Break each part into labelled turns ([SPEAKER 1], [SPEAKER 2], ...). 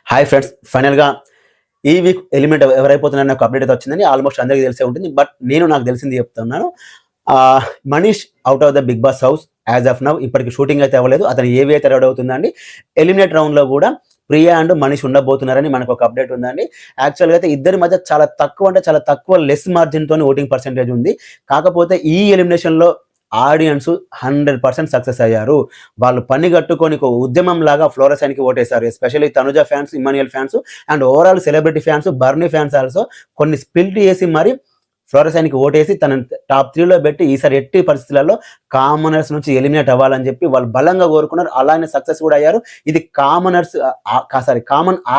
[SPEAKER 1] Hi friends, ఫైనల్గా ఈ week eliminate ఎవరైపోతున్నారని ఒక అప్డేట్ అయితే వచ్చిందని ఆల్మోస్ట్ అందరికీ తెలిసే ఉంటుంది. బట్ నాకు తెలిసింది చెప్తున్నాను. Manish out of the Bigg Boss house as of now. ఇప్పటికి షూటింగ్ అయితే అవ్వలేదు. అతను ఏవి అయితే రెడీ అవుతుందండి. ఎలిమినేట్ రౌండ్లో కూడా ప్రియా అండ్ మనీష్ ఉండబోతున్నారని మనకు ఒక అప్డేట్ ఉందండి. యాక్చువల్గా అయితే ఇద్దరి మధ్య చాలా తక్కువ లెస్ మార్జిన్తో ఓటింగ్ పర్సెంటేజ్ ఉంది. కాకపోతే ఈ ఎలిమినేషన్లో ఆడియన్స్ 100% సక్సెస్ అయ్యారు. వాళ్ళు పని కట్టుకొని ఒక ఉద్యమం లాగా ఫ్లోరసైన్కి ఓటేశారు. Especially Tanuja fans, Emmanuel fans and overall celebrity fans, బర్నీ ఫ్యాన్స్ ఆల్సో కొన్ని స్ప్లిట్ చేసి మరి ఫ్లోరసైన్కి ఓటేసి తన టాప్ 3లో పెట్టి ఈసారి ఎట్టి పరిస్థితులలో కామనర్స్ నుంచి ఎలిమినేట్ అవ్వాలని చెప్పి వాళ్ళు బలంగా కోరుకున్నారు. అలానే సక్సెస్ కూడా అయ్యారు. ఇది కామన్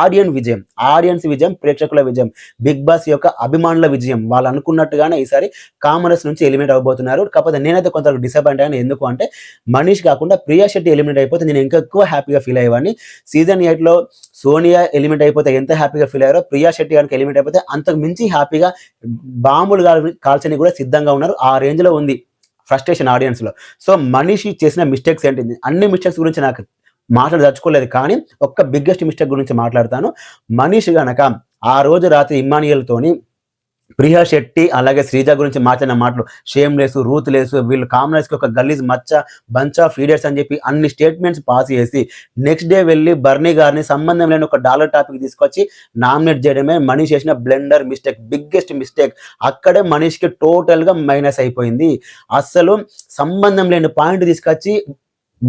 [SPEAKER 1] ఆడియన్స్ విజయం, ప్రేక్షకుల విజయం, బిగ్ బాస్ యొక్క అభిమానుల విజయం. వాళ్ళు అనుకున్నట్టుగానే ఈసారి కామనర్స్ నుంచి ఎలిమినేట్ అవ్వబోతున్నారు. కాకపోతే నేనైతే కొంత డిసప్పాయింట్ అయ్యాను. ఎందుకు అంటే మనీష్ కాకుండా ప్రియా శెట్టి ఎలిమినేట్ అయిపోతే నేను ఇంకా ఎక్కువ హ్యాపీగా ఫీల్ అయ్యేవాడిని. సీజన్ 8లో సోనియా ఎలిమినేట్ అయిపోతే ఎంత హ్యాపీగా ఫీల్ అయ్యారో, ప్రియా శెట్టి గారికి ఎలిమినేట్ అయిపోతే అంతకు మించి హ్యాపీగా బాంబులు కాల్చని కూడా సిద్ధంగా ఉన్నారు. ఆ రేంజ్ లో ఉంది ఫ్రస్ట్రేషన్ ఆడియన్స్ లో. సో మనీష్ చేసిన మిస్టేక్స్ ఏంటి, అన్ని మిస్టేక్స్ గురించి నాకు మాట్లాడదలుచుకోలేదు, కానీ ఒక్క బిగ్గెస్ట్ మిస్టేక్ గురించి మాట్లాడతాను. మనీష్ గనక ఆ రోజు రాత్రి ఇమ్మానియల్ తోని ప్రియా శెట్టి అలాగే శ్రీజ గురించి మాట్లాడిన మాటలు షేమ్లెస్, రూత్లెస్, వీళ్ళు కామనర్స్కి ఒక గలీజ్ బంచ్ ఆఫ్ ఫీడర్స్ అని చెప్పి అన్ని స్టేట్మెంట్స్ పాస్ చేసి నెక్స్ట్ డే వెళ్ళి బర్నీ గారిని సంబంధం లేని ఒక డాలర్ టాపిక్ తీసుకొచ్చి నామినేట్ చేయడమే మనీష్ చేసిన బ్లెండర్ మిస్టేక్, బిగ్గెస్ట్ మిస్టేక్. అక్కడే మనీష్కి టోటల్గా మైనస్ అయిపోయింది. అస్సలు సంబంధం లేని పాయింట్ తీసుకొచ్చి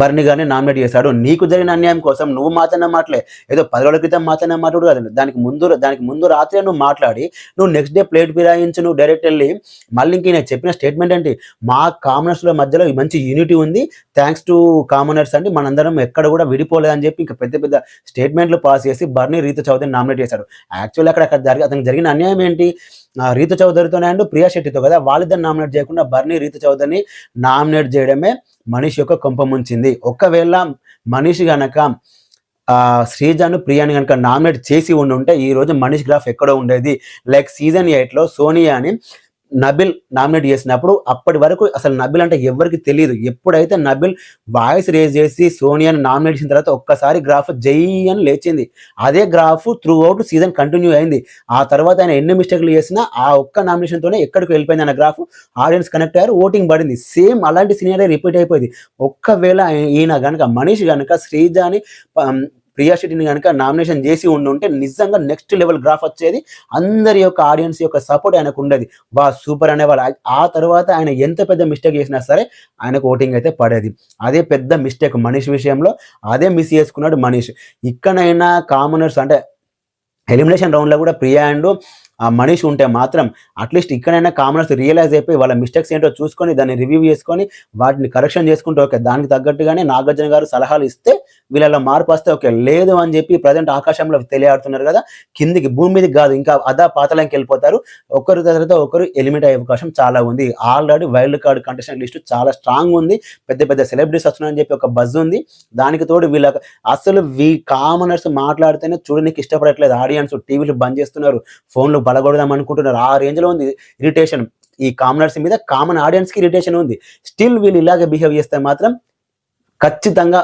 [SPEAKER 1] బర్నీ గారిని నామినేట్ చేశాడు. నీకు జరిగిన అన్యాయం కోసం నువ్వు మాట్లాడిన మాటలే ఏదో 10 రోజుల క్రితం మాట్లాడిన మాట్లాడు కాదు. దానికి ముందు రాత్రి నువ్వు మాట్లాడి నువ్వు నెక్స్ట్ డే ప్లేట్ ఫిరాయించి నువ్వు డైరెక్ట్ వెళ్ళి మళ్ళీ ఇంక నేను చెప్పిన స్టేట్మెంట్ ఏంటి, మా కామనర్స్లో మధ్యలో మంచి యూనిటీ ఉంది, థ్యాంక్స్ టు కామనర్స్ అండి, మనందరం ఎక్కడ కూడా విడిపోలేదని చెప్పి ఇంకా పెద్ద స్టేట్మెంట్లు పాస్ చేసి బర్నీ రీతు చౌదరిని నామినేట్ చేశాడు. యాక్చువల్లీ అతనికి జరిగిన అన్యాయం ఏంటి, రీతు చౌదరితోనే అండ్ ప్రియా శెట్టితో కదా, వాళ్ళిద్దరు నామినేట్ చేయకుండా బర్నీ రీతు చౌదరిని నామినేట్ చేయడమే మనీష్ యొక్క కొంప ముంచింది. ఒకవేళ మనీష్ గనక శ్రీజాను ప్రియాని కనుక నామినేట్ చేసి ఉంటే ఈ రోజు మనీష్ గ్రాఫ్ ఎక్కడో ఉండేది. లైక్ సీజన్ 8లో సోనియాని నబిల్ నామినేట్ చేసినప్పుడు అప్పటి వరకు అసలు నబిల్ అంటే ఎవరికి తెలియదు. ఎప్పుడైతే నబిల్ వాయిస్ రేజ్ చేసి సోనియాని నామినేట్ చేసిన తర్వాత ఒక్కసారి గ్రాఫ్ జై అని లేచింది. అదే graph through out season continue అయింది. ఆ తర్వాత ఆయన ఎన్ని మిస్టేక్లు చేసినా ఆ ఒక్క నామినేషన్తోనే ఎక్కడికి వెళ్ళిపోయింది అన్న గ్రాఫ్. ఆడియన్స్ కనెక్ట్ అయ్యారు, ఓటింగ్ పడింది. సేమ్ అలాంటి సినిమానే రిపీట్ అయిపోయింది. ఒక్కవేళ ఈయన కనుక మనీష్ కనుక శ్రీజాని ప్రియా శెట్టిని కనుక నామినేషన్ చేసి ఉంటే నిజంగా నెక్స్ట్ లెవెల్ గ్రాఫ్ వచ్చేది. అందరి యొక్క ఆడియన్స్ యొక్క సపోర్ట్ ఆయనకు ఉండేది. సూపర్ అనేవాళ్ళు. ఆ తర్వాత ఆయన ఎంత పెద్ద మిస్టేక్ చేసినా సరే ఆయనకు ఓటింగ్ అయితే పడేది. అదే పెద్ద మిస్టేక్ మనీష్ విషయంలో, అదే మిస్ చేసుకున్నాడు మనీష్. ఇక్కడైనా కామనర్స్ అంటే ఎలిమినేషన్ రౌండ్లో కూడా ప్రియా అండ్ మనీష్ ఉంటే మాత్రం అట్లీస్ట్ ఇక్కడైనా కామనర్స్ రియలైజ్ అయిపోయి వాళ్ళ మిస్టేక్స్ ఏంటో చూసుకొని దాన్ని రివ్యూ చేసుకొని వాటిని కరెక్షన్ చేసుకుంటే ఓకే, దానికి తగ్గట్టుగానే నాగార్జున గారు సలహాలు ఇస్తే వీళ్ళ మార్పు వస్తే ఓకే. లేదు అని చెప్పి ప్రజెంట్ ఆకాశంలో తెలియాడుతున్నారు కదా, కిందికి భూమి మీదకి కాదు ఇంకా పాతాళంకి వెళ్ళిపోతారు. ఒకరి తర్వాత ఒకరు ఎలిమినేట్ అయ్యే అవకాశం చాలా ఉంది. Already wild card contestant list చాలా స్ట్రాంగ్ ఉంది. పెద్ద సెలబ్రిటీస్ వస్తున్నారని చెప్పి ఒక బజ్ ఉంది. దానికి తోడు వీళ్ళ అసలు కామనర్స్ మాట్లాడితేనే చూడడానికి ఇష్టపడట్లేదు. ఆడియన్స్ టీవీలు బంద్ చేస్తున్నారు, ఫోన్లు బలగొడదాం అనుకుంటున్నారు. ఆ రేంజ్లో ఉంది ఇరిటేషన్. ఈ కామనర్స్ మీద కామన్ ఆడియన్స్కి ఇరిటేషన్ ఉంది. స్టిల్ వీళ్ళు ఇలాగే బిహేవ్ చేస్తే మాత్రం ఖచ్చితంగా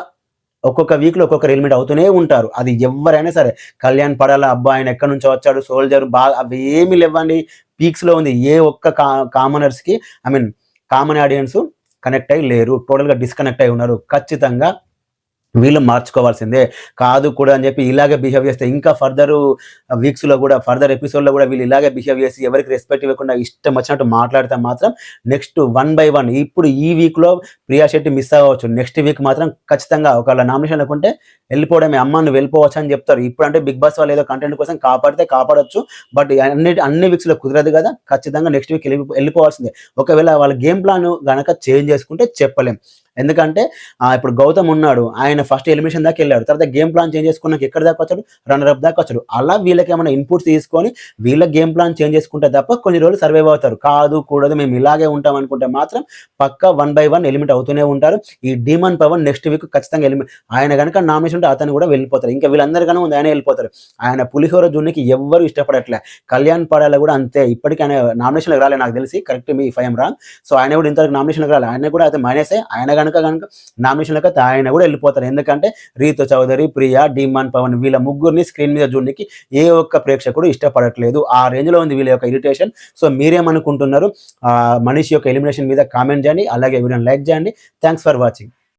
[SPEAKER 1] ఒక్కొక్క వీక్లో ఒక్కొక్కరు ఎలిమినేట్ అవుతూనే ఉంటారు. అది ఎవరైనా సరే. కళ్యాణ్ పడాల అబ్బా ఆయన ఎక్కడి నుంచో వచ్చాడు, సోల్జర్ బాగా అవి ఏమి లేవండి, పీక్స్లో ఉంది. ఏ ఒక్క కామనర్స్కి కామన్ ఆడియన్స్ కనెక్ట్ అయ్యి లేరు, టోటల్గా డిస్కనెక్ట్ అయి ఉన్నారు. ఖచ్చితంగా వీళ్ళు మార్చుకోవాల్సిందే. కాదు కూడా అని చెప్పి ఇలాగే బిహేవ్ చేస్తే ఇంకా ఫర్దర్ వీక్స్లో కూడా ఫర్దర్ ఎపిసోడ్లో కూడా వీళ్ళు ఇలాగే బిహేవ్ చేసి ఎవరికి రెస్పెక్ట్ ఇవ్వకుండా ఇష్టం వచ్చినట్టు మాట్లాడితే మాత్రం నెక్స్ట్ 1 by 1 ఇప్పుడు ఈ వీక్లో ప్రియా శెట్టి మిస్ అవ్వచ్చు. నెక్స్ట్ వీక్ మాత్రం ఖచ్చితంగా ఒకవేళ నామినేషన్ లేకుంటే వెళ్ళిపోవడమే, అమ్మ నువ్వు వెళ్ళిపోవచ్చు అని చెప్తారు. ఇప్పుడు అంటే బిగ్ బాస్ వాళ్ళు ఏదో కంటెంట్ కోసం కాపాడొచ్చు, బట్ అన్ని వీక్స్లో కుదరదు కదా. ఖచ్చితంగా నెక్స్ట్ వీక్ వెళ్ళిపోవాల్సిందే. ఒకవేళ వాళ్ళ గేమ్ ప్లాన్ కనుక చేంజ్ చేసుకుంటే చెప్పలేం. ఎందుకంటే ఇప్పుడు గౌతమ్ ఉన్నాడు, ఆయన ఫస్ట్ ఎలిమినేషన్ దాకా వెళ్ళాడు, తర్వాత గేమ్ ప్లాన్ చేంజ్ చేసుకున్నాక ఎక్కడ దాకా వచ్చాడు, రన్నర్ అప్ దాకా వచ్చాడు. అలా వీళ్ళకి ఏమైనా ఇన్పుట్స్ తీసుకొని వీళ్ళ గేమ్ ప్లాన్ చేంజ్ చేసుకుంటే తప్ప కొన్ని రోజులు సర్వైవ్ అవుతారు. కాదు కూడదు మేము ఇలాగే ఉంటాం అనుకుంటే మాత్రం పక్కా 1 by 1 ఎలిమినేట్ అవుతూనే ఉంటారు. ఈ డీమన్ పవన్ నెక్స్ట్ వీక్ ఖచ్చితంగా ఆయన కనుక నామినేషన్ ఉంటే అతను కూడా వెళ్ళిపోతారు. ఇంకా వీళ్ళందరికన్నా ముందు ఆయన వెళ్ళిపోతారు. ఆయన పులిహోర జున్నికి ఎవ్వరు ఇష్టపడట్లే. కళ్యాణ్ పడాల కూడా అంతే. ఇప్పటికీ ఆయన నామినేషన్లకు రాలే నాకు తెలిసి, కరెక్ట్ మీ 5 రాంగ్. సో ఆయన కూడా ఇంతవరకు నామినేషన్కి రాలే. ఆయన కూడా అయితే మైనసే. ఆయన కనుక కనుక నామినేషన్లకు ఆయన కూడా వెళ్ళిపోతారు. ఎందుకంటే రీతు చౌదరి, ప్రియా, డీమాన్ పవన్ వీళ్ళ ముగ్గురిని స్క్రీన్ మీద చూడడానికి ఏ ఒక్క ప్రేక్షకుడు ఇష్టపడట్లేదు. ఆ రేంజ్లో ఉంది వీళ్ళ యొక్క ఇరిటేషన్. సో మీరేమనుకుంటున్నారు? మనీష్ యొక్క ఎలిమినేషన్ మీద కామెంట్ చేయండి. అలాగే వీడియోని లైక్ చేయండి. Thanks for watching.